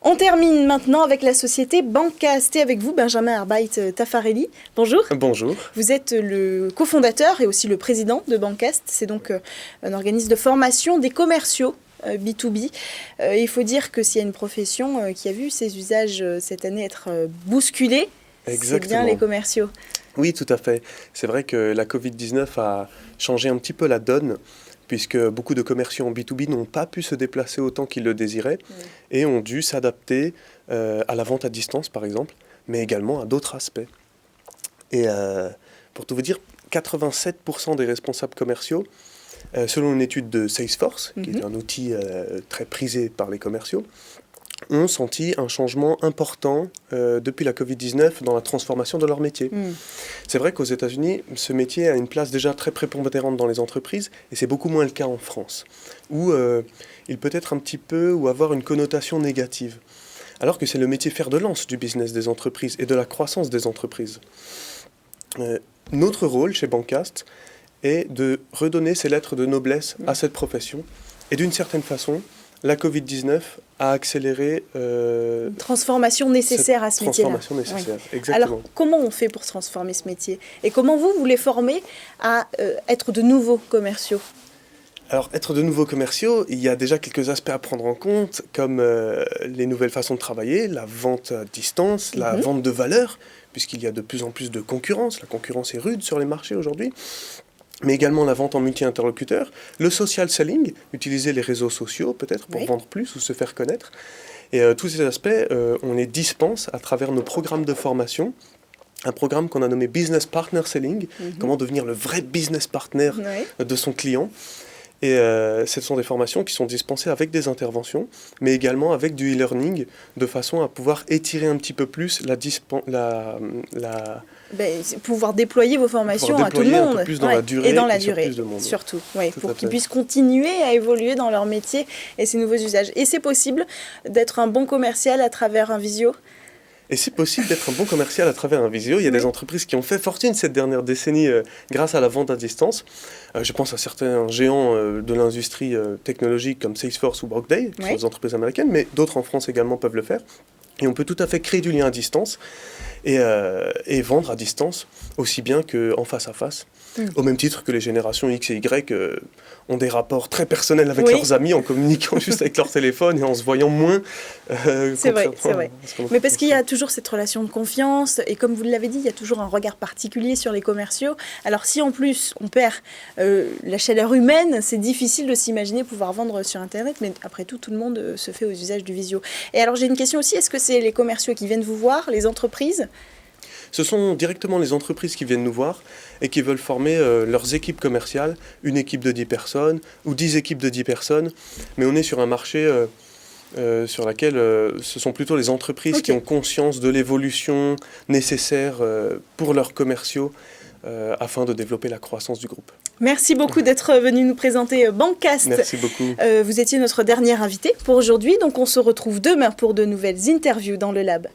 On termine maintenant avec la société Bancast et avec vous, Benjamin Arbeit-Tafarelli. Bonjour. Bonjour. Vous êtes le cofondateur et aussi le président de Bancast. C'est donc un organisme de formation des commerciaux B2B. Il faut dire que s'il y a une profession qui a vu ses usages cette année être bousculés, c'est bien les commerciaux. Oui, tout à fait. C'est vrai que la Covid-19 a changé un petit peu la donne, puisque beaucoup de commerciaux en B2B n'ont pas pu se déplacer autant qu'ils le désiraient et ont dû s'adapter à la vente à distance, par exemple, mais également à d'autres aspects. Et pour tout vous dire, 87% des responsables commerciaux, selon une étude de Salesforce, qui est un outil très prisé par les commerciaux, ont senti un changement important depuis la Covid-19 dans la transformation de leur métier. C'est vrai qu'aux États-Unis, ce métier a une place déjà très prépondérante dans les entreprises, et c'est beaucoup moins le cas en France, où il peut être un petit peu ou avoir une connotation négative, alors que c'est le métier fer de lance du business des entreprises et de la croissance des entreprises. Notre rôle chez Bancast est de redonner ces lettres de noblesse à cette profession, et d'une certaine façon, la Covid-19 a accéléré... une transformation nécessaire à ce métier-là. Transformation nécessaire, exactement. Alors, comment on fait pour transformer ce métier? Et comment vous les formez à être de nouveaux commerciaux? Alors, être de nouveaux commerciaux, il y a déjà quelques aspects à prendre en compte, comme les nouvelles façons de travailler, la vente à distance, la vente de valeur, puisqu'il y a de plus en plus de concurrence. La concurrence est rude sur les marchés aujourd'hui. Mais également la vente en multi-interlocuteur, le social selling, utiliser les réseaux sociaux peut-être pour vendre plus ou se faire connaître. Et tous ces aspects, on les dispense à travers nos programmes de formation. Un programme qu'on a nommé Business Partner Selling, comment devenir le vrai business partner de son client. Et ce sont des formations qui sont dispensées avec des interventions, mais également avec du e-learning, de façon à pouvoir étirer un petit peu plus pouvoir déployer vos formations à tout le monde. Un peu plus dans la durée et dans la durée, monde, surtout, pour qu'ils puissent continuer à évoluer dans leur métier et ces nouveaux usages. Et c'est possible d'être un bon commercial à travers un visio? Et c'est possible d'être un bon commercial à travers un visio. Il y a des entreprises qui ont fait fortune cette dernière décennie grâce à la vente à distance. Je pense à certains géants de l'industrie technologique comme Salesforce ou Workday, qui sont des entreprises américaines, mais d'autres en France également peuvent le faire. Et on peut tout à fait créer du lien à distance et vendre à distance aussi bien qu'en face à face. Au même titre que les générations X et Y ont des rapports très personnels avec leurs amis en communiquant juste avec leur téléphone et en se voyant moins. C'est vrai. Mais parce qu'il y a toujours cette relation de confiance et comme vous l'avez dit, il y a toujours un regard particulier sur les commerciaux. Alors si en plus on perd la chaleur humaine, c'est difficile de s'imaginer pouvoir vendre sur Internet, mais après tout le monde se fait aux usages du visio. Et alors j'ai une question aussi, est-ce que c'est les commerciaux qui viennent vous voir, les entreprises ? Ce sont directement les entreprises qui viennent nous voir et qui veulent former leurs équipes commerciales, une équipe de 10 personnes ou 10 équipes de 10 personnes. Mais on est sur un marché sur lequel ce sont plutôt les entreprises qui ont conscience de l'évolution nécessaire pour leurs commerciaux afin de développer la croissance du groupe. Merci beaucoup d'être venu nous présenter Bancast. Merci beaucoup. Vous étiez notre dernier invité pour aujourd'hui, donc on se retrouve demain pour de nouvelles interviews dans le Lab.